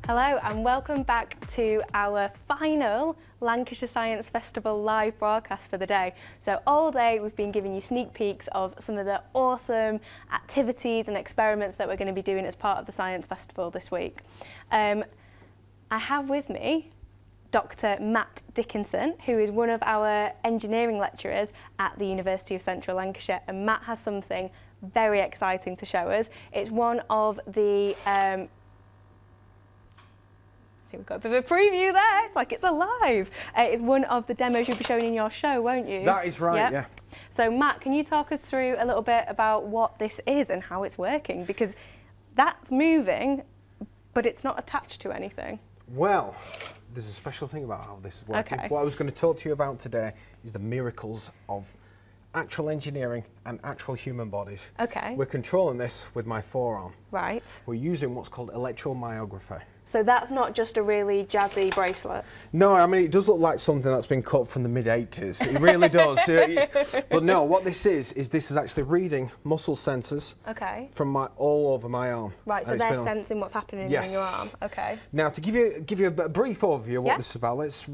Hello and welcome back to our final Lancashire Science Festival live broadcast for the day. So all day we've been giving you sneak peeks of some of the awesome activities and experiments that we're going to be doing as part of the Science Festival this week. I have with me Dr Matt Dickinson, who is one of our engineering lecturers at the University of Central Lancashire, and Matt has something very exciting to show us. It's one of the I think we've got a bit of a preview there. It's like it's alive. It's one of the demos you'll be showing in your show, won't you? That is right, yep. Yeah. So Matt, can you talk us through a little bit about what this is and how it's working? Because that's moving, but it's not attached to anything. Well, there's a special thing about how this is working. Okay. What I was going to talk to you about today is the miracles of actual engineering and actual human bodies. Okay. We're controlling this with my forearm. Right. We're using what's called electromyography. So that's not just a really jazzy bracelet? No, I mean, it does look like something that's been cut from the mid-80s. It really does. But no, what this is actually reading muscle sensors from all over my arm. Right, so they're sensing what's happening in your arm. Okay. Now, to give you a brief overview of what this is about, let's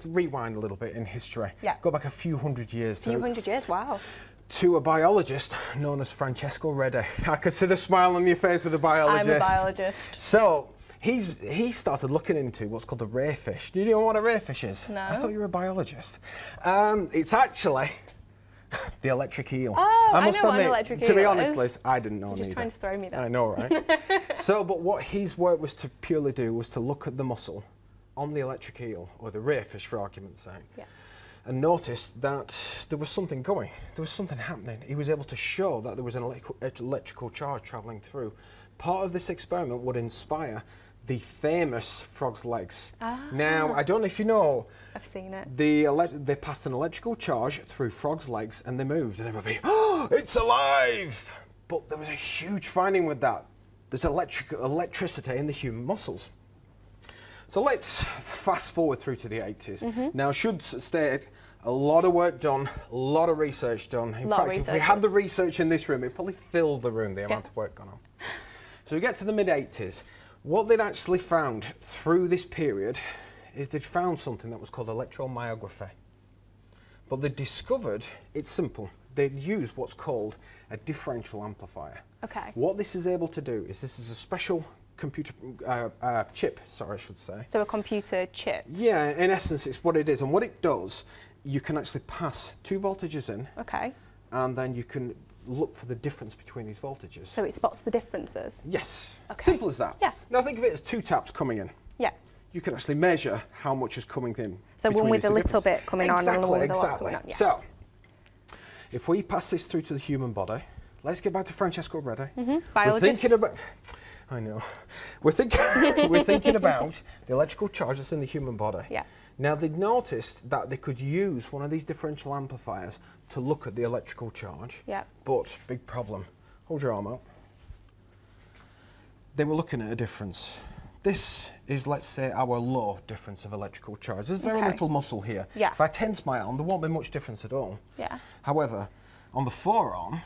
rewind a little bit in history. Yeah. Go back a few hundred years. A few hundred years, wow. To a biologist known as Francesco Redi. I could see the smile on your face with a biologist. I'm a biologist. So, he started looking into what's called a ray fish. Do you know what a ray fish is? No. I thought you were a biologist. It's actually the electric eel. Oh, I know what an electric eel is. To be honest, Liz, I didn't know You're just trying to throw me there. I know, right? So, but what his work was to purely do was to look at the muscle on the electric eel, or the ray fish for argument's sake. Yeah. And noticed that there was something going, there was something happening. He was able to show that there was an electrical charge travelling through. Part of this experiment would inspire the famous frog's legs. Ah. Now, I don't know if you know, I've seen it. They passed an electrical charge through frog's legs and they moved, and everybody, oh, it's alive! But there was a huge finding with that. There's electricity in the human muscles. So let's fast forward through to the 80s. Now, I should state, a lot of work done, a lot of research done. In fact, if we had the research in this room, it'd probably fill the room, the amount of work gone on. So we get to the mid-80s. What they'd actually found through this period is they'd found something that was called electromyography. But they discovered, it's simple, they'd use what's called a differential amplifier. Okay. What this is able to do is this is a special computer chip, sorry, I should say. So a computer chip? Yeah, in essence, it's what it is. And what it does, you can actually pass 2 voltages in. Okay. And then you can look for the difference between these voltages. So it spots the differences? Yes. Okay. Simple as that. Yeah. Now think of it as 2 taps coming in. Yeah. You can actually measure how much is coming in. So one with a little bit coming on and one with a lot coming on. Yeah. So if we pass this through to the human body, let's get back to Francesco Redi. Biologist. We're thinking about, I know. We're thinking about the electrical charge that's in the human body. Yeah. Now they'd noticed that they could use one of these differential amplifiers to look at the electrical charge. Yeah. But big problem. Hold your arm out. They were looking at a difference. This is, let's say, our low difference of electrical charge. There's very little muscle here. Yeah. If I tense my arm, there won't be much difference at all. Yeah. However, on the forearm,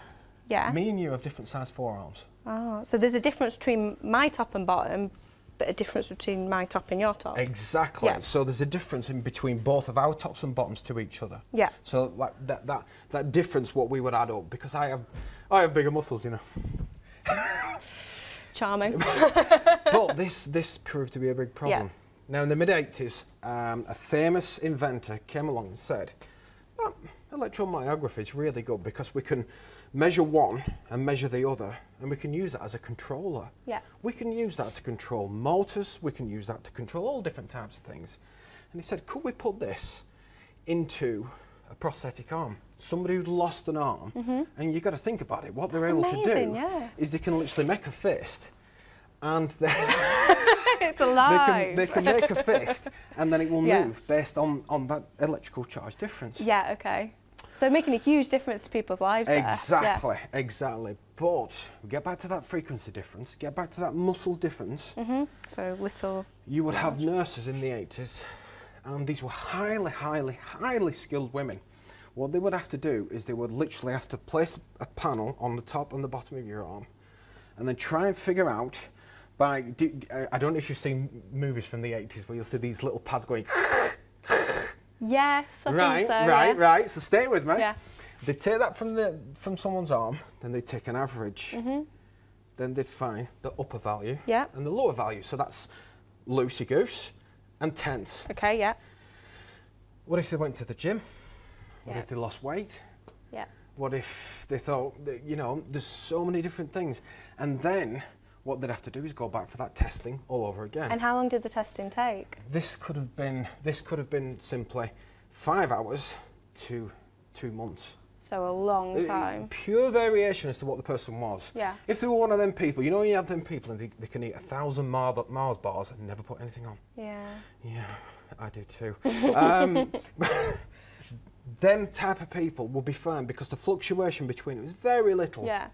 me and you have different sized forearms. Oh, so there's a difference between my top and bottom, but a difference between my top and your top. Exactly. Yeah. So there's a difference in between both of our tops and bottoms to each other. Yeah. So like that difference, what we would add up, because I have bigger muscles, you know. Charming. But this proved to be a big problem. Yeah. Now in the mid-80s, a famous inventor came along and said, oh, electromyography is really good because we can measure one and measure the other, and we can use that as a controller. Yeah. We can use that to control motors, we can use that to control all different types of things. And he said, could we put this into a prosthetic arm? Somebody who'd lost an arm, and you've got to think about it, what they're able to do is they can literally make a fist, and it's alive. They can make a fist, and then it will move based on that electrical charge difference. Yeah, okay. So making a huge difference to people's lives there. Exactly, exactly. But get back to that frequency difference, get back to that muscle difference. So little. You would have nurses in the 80s, and these were highly, highly, highly skilled women. What they would have to do is they would literally have to place a panel on the top and the bottom of your arm, and then try and figure out I don't know if you've seen movies from the 80s where you'll see these little pads going. Yes, I think so. Right. So stay with me. Yeah. They take that from someone's arm, then they take an average. Then they'd find the upper value and the lower value. So that's loosey-goose and tense. Okay, yeah. What if they went to the gym? What if they lost weight? Yeah. What if they thought, that, you know, there's so many different things. And then what they'd have to do is go back for that testing all over again. And how long did the testing take? This could have been simply 5 hours to 2 months. So a long time. Pure variation as to what the person was. Yeah. If they were one of them people, you know, you have them people and they can eat 1,000 Mars bars and never put anything on. Yeah. Yeah, I do too. Them type of people will be fine because the fluctuation between it is very little. Yeah.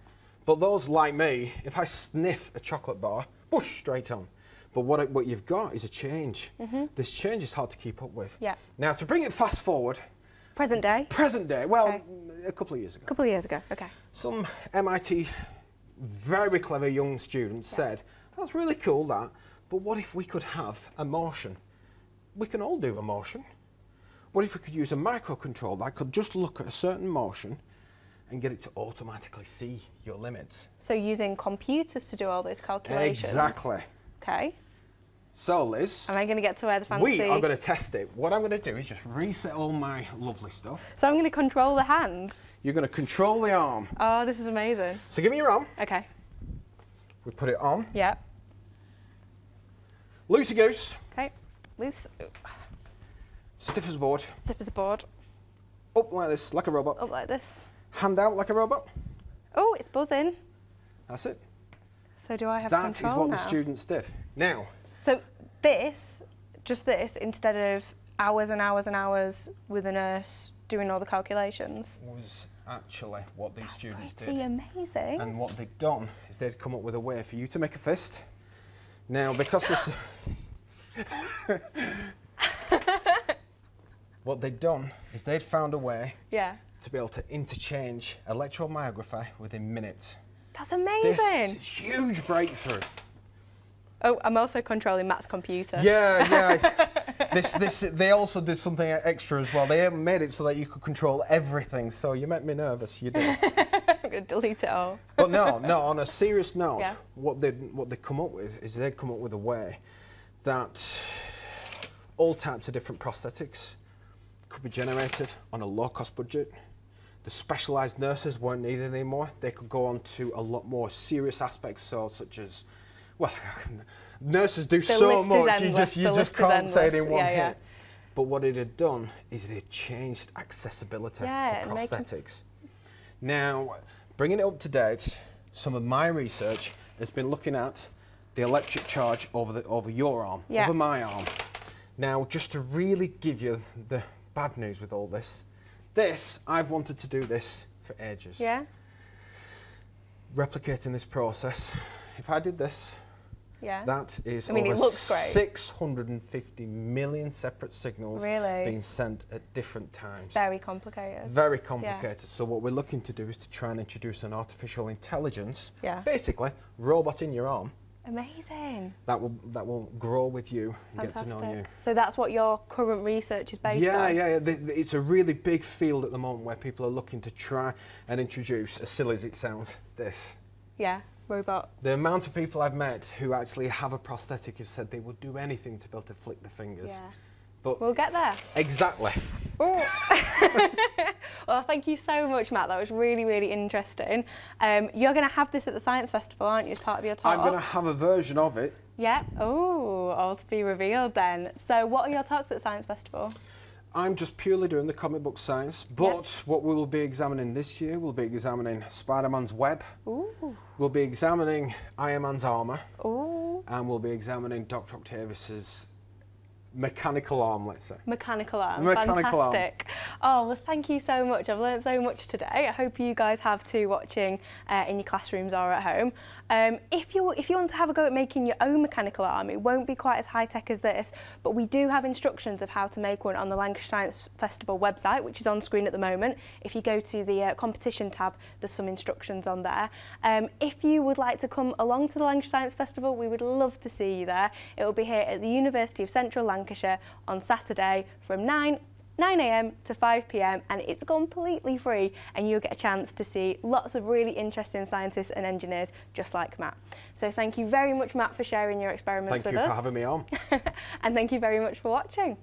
But those like me, if I sniff a chocolate bar, whoosh, straight on. But what you've got is a change. This change is hard to keep up with. Yeah. Now to bring it fast forward. Present day? Present day, well, a couple of years ago. A couple of years ago, okay. Some MIT very clever young students said, that's really cool that, but what if we could have a motion? We can all do a motion. What if we could use a microcontroller that could just look at a certain motion and get it to automatically see your limits? So using computers to do all those calculations? Exactly. Okay. So Liz, am I going to get to wear the fancy? We are going to test it. What I'm going to do is just reset all my lovely stuff. So I'm going to control the hand? You're going to control the arm. Oh, this is amazing. So give me your arm. Okay. We put it on. Yeah. Loosey goose. Okay. Loose. Stiff as a board. Stiff as a board. Up like this, like a robot. Up like this. Hand out like a robot. Oh, it's buzzing. That's it. So do I have control now? That is what the students did. Now. So this, just this, instead of hours and hours and hours with a nurse doing all the calculations, was actually what these students did. That's amazing. And what they'd done is they'd come up with a way for you to make a fist. Now, because this... What they'd done is they'd found a way to be able to interchange electromyography within minutes. That's amazing. This huge breakthrough. Oh, I'm also controlling Matt's computer. Yeah. They also did something extra as well. They haven't made it so that you could control everything. So you make me nervous. You did. I'm going to delete it all. But no. On a serious note, what they come up with is they'd come up with a way that all types of different prosthetics could be generated on a low-cost budget. The specialised nurses weren't needed anymore. They could go on to a lot more serious aspects, such as, well, nurses do so much, you just can't say it in one hit. But what it had done is it had changed accessibility to prosthetics. Now, bringing it up to date, some of my research has been looking at the electric charge over your arm, over my arm. Now, just to really give you the bad news with all this, I've wanted to do this for ages. Yeah. Replicating this process, if I did this, that is over it looks great. 650 million separate signals being sent at different times. Very complicated. Very complicated. Yeah. So what we're looking to do is to try and introduce an artificial intelligence, basically robot in your arm. Amazing. That will grow with you and get to know you. So that's what your current research is based on? Yeah. It's a really big field at the moment where people are looking to try and introduce, as silly as it sounds, this. Yeah, robot. The amount of people I've met who actually have a prosthetic have said they would do anything to be able to flick the fingers. Yeah. But we'll get there. Exactly. Oh. Well, thank you so much, Matt. That was really, really interesting. You're going to have this at the Science Festival, aren't you, as part of your talk? I'm going to have a version of it. Yeah. Oh, all to be revealed then. So what are your talks at the Science Festival? I'm just purely doing the comic book science, but what we will be examining this year, we'll be examining Spider-Man's web. Ooh. We'll be examining Iron Man's armour. Ooh. And we'll be examining Dr. Octavius's mechanical arm, let's say. Mechanical arm, fantastic. Oh, well, thank you so much. I've learned so much today. I hope you guys have too, watching in your classrooms or at home. If you want to have a go at making your own mechanical arm, it won't be quite as high-tech as this, but we do have instructions of how to make one on the Lancashire Science Festival website, which is on screen at the moment. If you go to the competition tab, there's some instructions on there. If you would like to come along to the Lancashire Science Festival, we would love to see you there. It will be here at the University of Central Lancashire on Saturday from 9 AM to 5 PM, and it's completely free, and you'll get a chance to see lots of really interesting scientists and engineers just like Matt. So thank you very much, Matt, for sharing your experiments with us. Thank you for having me on. And thank you very much for watching.